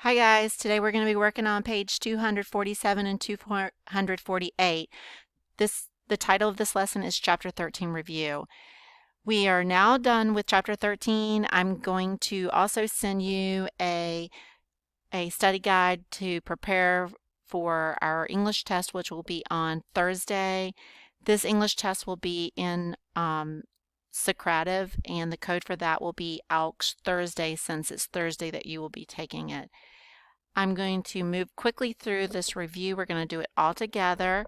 Hi guys, today we're going to be working on page 247 and 248. The title of this lesson is Chapter 13 Review. We are now done with Chapter 13. I'm going to also send you a study guide to prepare for our English test, which will be on Thursday. This English test will be in Socrative, and the code for that will be ALKS Thursday, since it's Thursday that you will be taking it. I'm going to move quickly through this review. We're going to do it all together,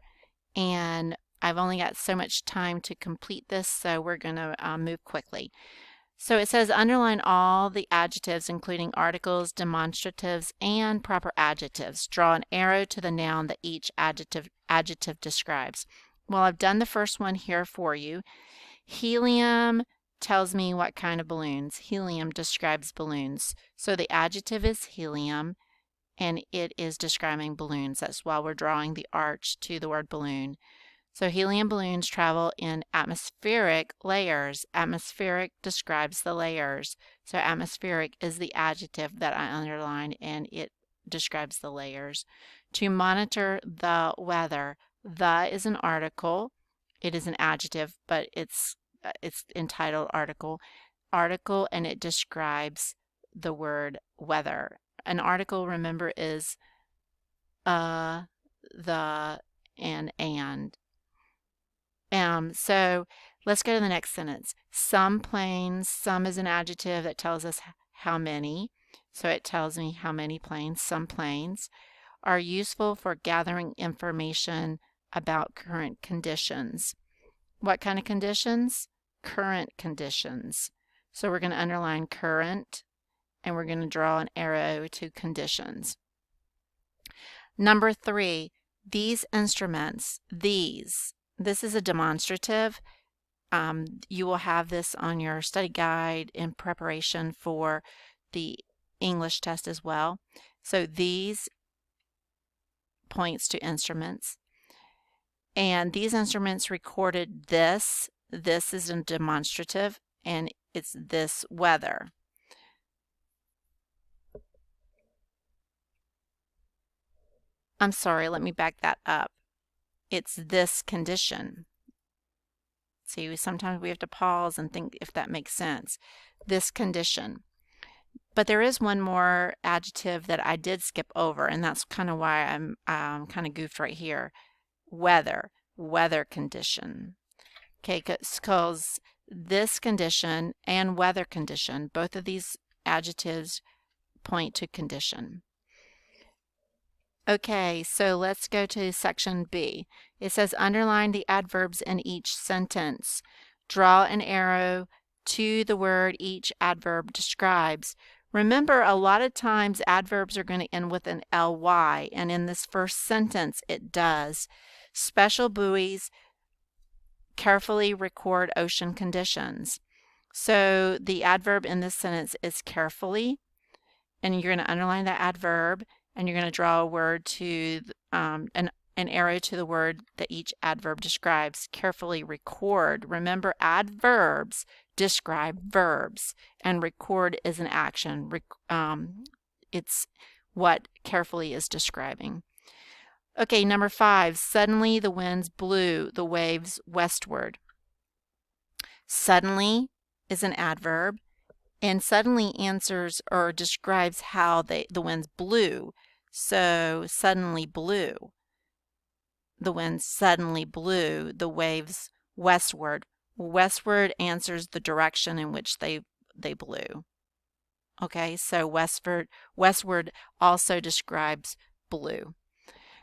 and I've only got so much time to complete this, so we're going to move quickly. So it says underline all the adjectives, including articles, demonstratives, and proper adjectives. Draw an arrow to the noun that each adjective describes. Well, I've done the first one here for you. Helium tells me what kind of balloons. Helium describes balloons. So the adjective is helium, and it is describing balloons. That's why we're drawing the arch to the word balloon. So helium balloons travel in atmospheric layers. Atmospheric describes the layers. So atmospheric is the adjective that I underlined, and it describes the layers. To monitor the weather. The is an article. It is an adjective, but it's entitled article. Article, and it describes the word weather. An article, remember, is the, and. So let's go to the next sentence. Some planes, some is an adjective that tells us how many. So it tells me how many planes, some planes, are useful for gathering information about current conditions. What kind of conditions? Current conditions. So we're going to underline current, and we're going to draw an arrow to conditions. Number 3, these instruments, these. This is a demonstrative. You will have this on your study guide in preparation for the English test as well. So these points to instruments. And these instruments recorded this. This is a demonstrative, and it's this weather. I'm sorry, let me back that up. It's this condition. See, sometimes we have to pause and think if that makes sense. This condition. But there is one more adjective that I did skip over, and that's kind of why I'm kind of goofed right here. Weather. Weather condition. Okay, because this condition and weather condition, both of these adjectives point to condition. Okay, so let's go to section B. It says underline the adverbs in each sentence. Draw an arrow to the word each adverb describes. Remember, a lot of times adverbs are going to end with an ly, and in this first sentence it does. Special buoys carefully record ocean conditions. So the adverb in this sentence is carefully, and you're going to underline that adverb, and you're going to draw a word to an arrow to the word that each adverb describes. Carefully record. Remember, adverbs describe verbs, and record is an action. It's what carefully is describing. Okay, number 5. Suddenly the winds blew the waves westward. Suddenly is an adverb, and suddenly answers or describes how the winds blew. So suddenly blew. The wind suddenly blew the waves westward. Westward answers the direction in which they blew. Okay, so westward also describes blew.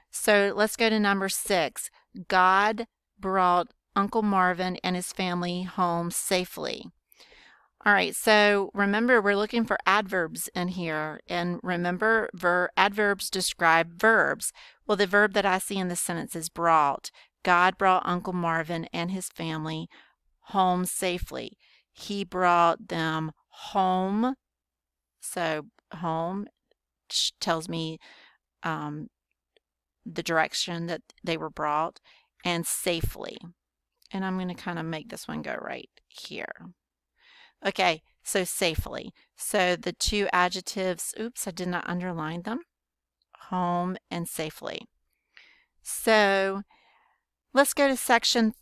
So let's go to number 6. God brought Uncle Marvin and his family home safely. All right, so remember, we're looking for adverbs in here, and remember, adverbs describe verbs. Well, the verb that I see in this sentence is brought. God brought Uncle Marvin and his family home safely. He brought them home. So home tells me the direction that they were brought, and safely. And I'm going to kind of make this one go right here. Okay, so safely. So the two adjectives, oops, I did not underline them, home and safely. So let's go to section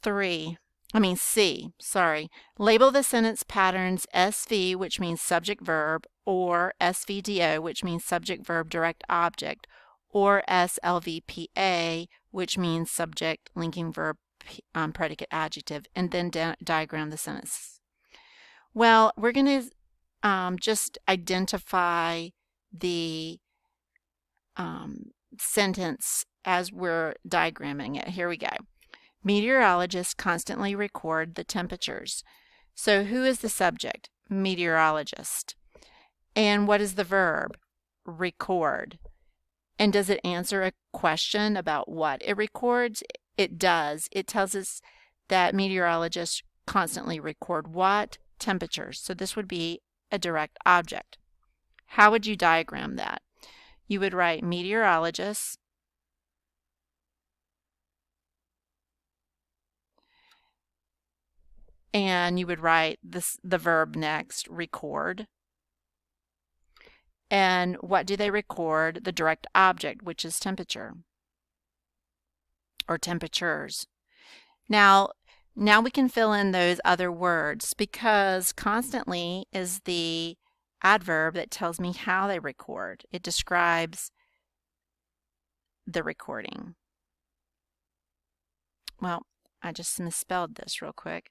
C, sorry. Label the sentence patterns SV, which means subject verb, or SVDO, which means subject verb direct object, or SLVPA, which means subject linking verb predicate adjective, and then diagram the sentence. Well, we're going to just identify the sentence as we're diagramming it. Here we go. Meteorologists constantly record the temperatures. So who is the subject? Meteorologist. And what is the verb? Record. And does it answer a question about what it records? It does. It tells us that meteorologists constantly record what? Temperatures. So this would be a direct object. How would you diagram that? You would write meteorologists and you would write the verb next, record. And what do they record? The direct object, which is temperature or temperatures. Now we can fill in those other words because constantly is the adverb that tells me how they record. It describes the recording. Well, I just misspelled this real quick.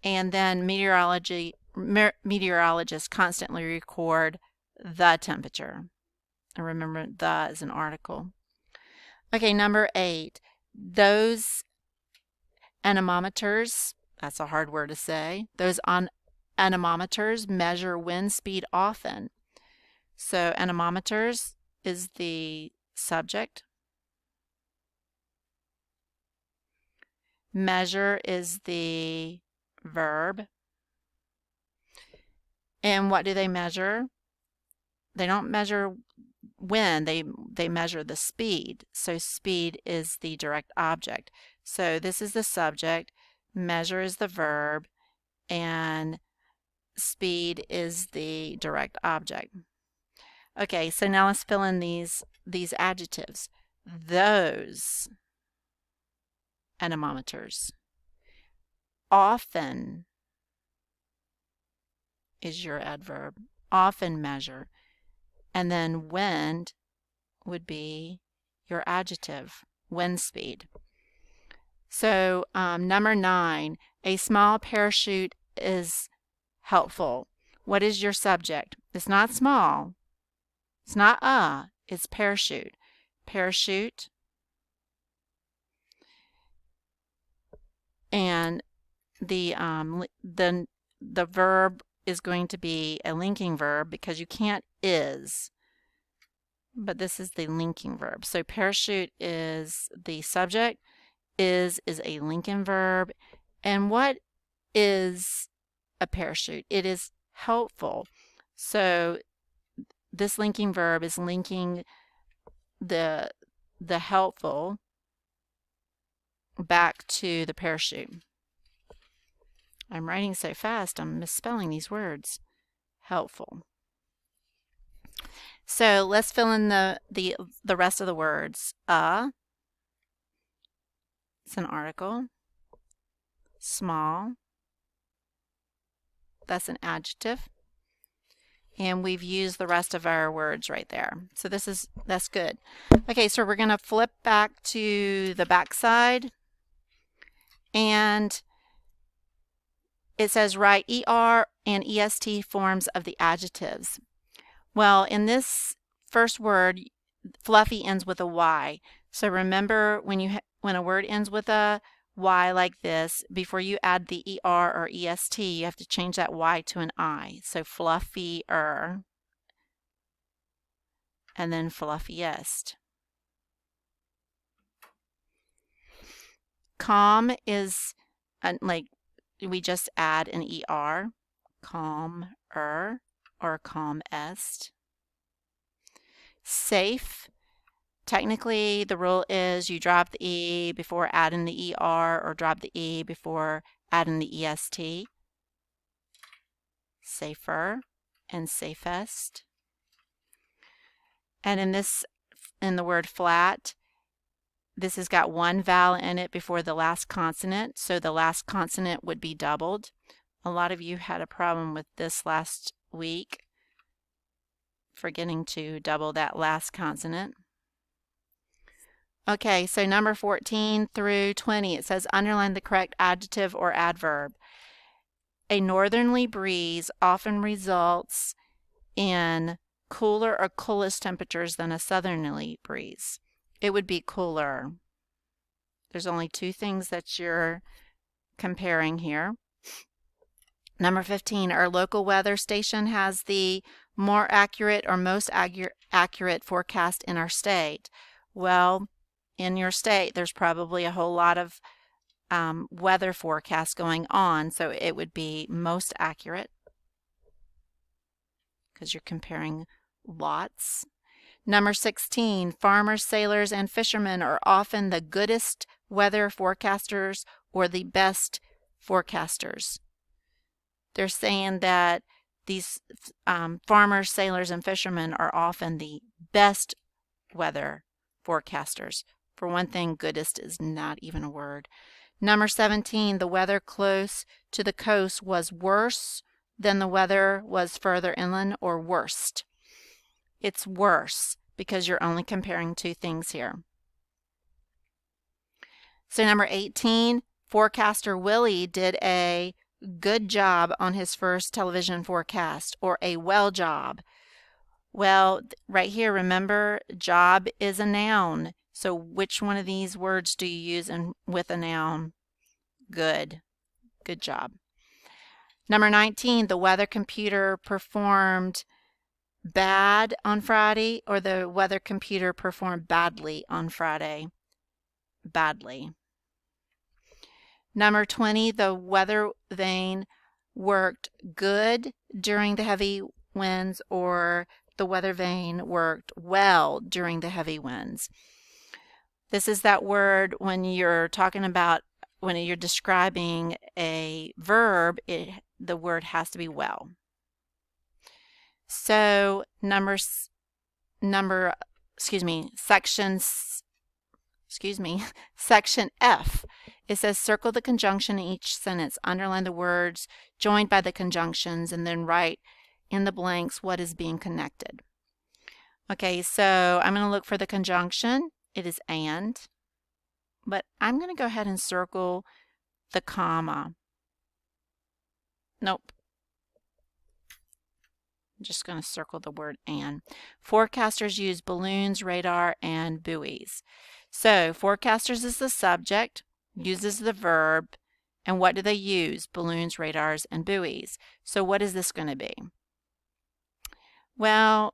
And then meteorologists constantly record the temperature. And remember, the is an article. Okay, number 8. Those anemometers, that's a hard word to say, those anemometers measure wind speed often. So anemometers is the subject. Measure is the verb. And what do they measure? They don't measure wind, they measure the speed. So speed is the direct object. So this is the subject, measure is the verb, and speed is the direct object. Okay, so now let's fill in these adjectives. Those anemometers. Often is your adverb. Often measure. And then wind would be your adjective, wind speed. So number 9, a small parachute is helpful. What is your subject? It's not small. It's not it's parachute. Parachute. And the verb is going to be a linking verb because you can't is, but this is the linking verb. So parachute is the subject, is a linking verb. And what is a parachute? It is helpful. So this linking verb is linking the helpful back to the parachute. I'm writing so fast, I'm misspelling these words. Helpful. So let's fill in the rest of the words. It's an article. Small. That's an adjective. And we've used the rest of our words right there. So that's good. Okay, so we're going to flip back to the back side. And it says write ER and EST forms of the adjectives. Well, in this first word, fluffy ends with a Y. So remember when a word ends with a Y like this, before you add the ER or EST, you have to change that Y to an I. So fluffier, and then fluffiest. Calm is like we just add an ER, calmer or calmest. Safe, Technically, the rule is you drop the E before adding the ER or drop the E before adding the EST. Safer and safest. And in the word flat, this has got one vowel in it before the last consonant, so the last consonant would be doubled. A lot of you had a problem with this last week, forgetting to double that last consonant. Okay, so number 14 through 20, it says underline the correct adjective or adverb. A northerly breeze often results in cooler or coolest temperatures than a southerly breeze. It would be cooler. There's only two things that you're comparing here. Number 15, our local weather station has the more accurate or most accurate forecast in our state. Well, in your state, there's probably a whole lot of weather forecasts going on, so it would be most accurate because you're comparing lots. Number 16, farmers, sailors, and fishermen are often the goodest weather forecasters or the best forecasters. They're saying that these farmers, sailors, and fishermen are often the best weather forecasters. For one thing, goodest is not even a word. Number 17, the weather close to the coast was worse than the weather was further inland, or worst. It's worse because you're only comparing two things here. So number 18, forecaster Willie did a good job on his first television forecast, or a well job. Well, right here, remember, job is a noun. So which one of these words do you use with a noun? Good. Good job. Number 19, the weather computer performed bad on Friday, or the weather computer performed badly on Friday? Badly. Number 20, the weather vane worked good during the heavy winds, or the weather vane worked well during the heavy winds. This is that word when you're talking about, when you're describing a verb, the word has to be well. So section F, it says circle the conjunction in each sentence, underline the words joined by the conjunctions, and then write in the blanks what is being connected. Okay, so I'm going to look for the conjunction. It is and, but I'm going to go ahead and circle the comma. Nope. I'm just going to circle the word and. Forecasters use balloons, radar, and buoys. So forecasters is the subject, uses the verb, and what do they use? Balloons, radars, and buoys. So what is this going to be? Well,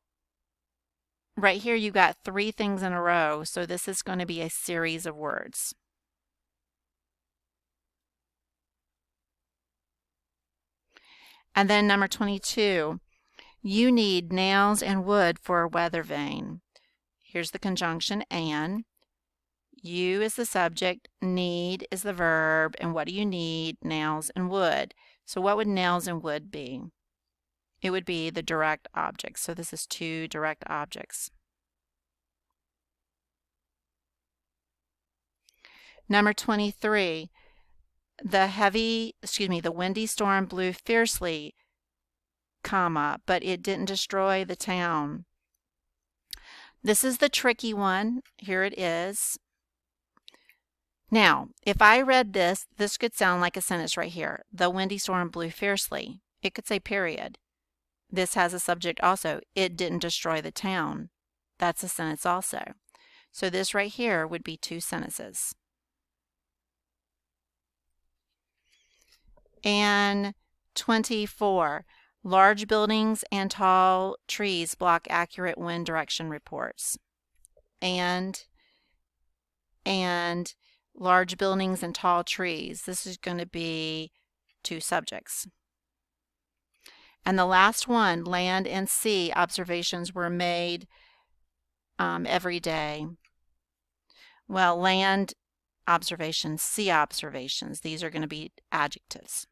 right here you've got three things in a row, so this is going to be a series of words. And then number 22, you need nails and wood for a weather vane. Here's the conjunction and. You is the subject, need is the verb, and what do you need? Nails and wood. So what would nails and wood be? It would be the direct objects. So this is two direct objects. Number 23, the windy storm blew fiercely, comma, but it didn't destroy the town. This is the tricky one. Here it is. Now, if I read this could sound like a sentence right here. The windy storm blew fiercely. It could say period. This has a subject also. It didn't destroy the town. That's a sentence also. So this right here would be two sentences. And 24, large buildings and tall trees block accurate wind direction reports. And large buildings and tall trees. This is going to be two subjects. And the last one, land and sea observations were made every day. Well, land observations, sea observations, these are going to be adjectives.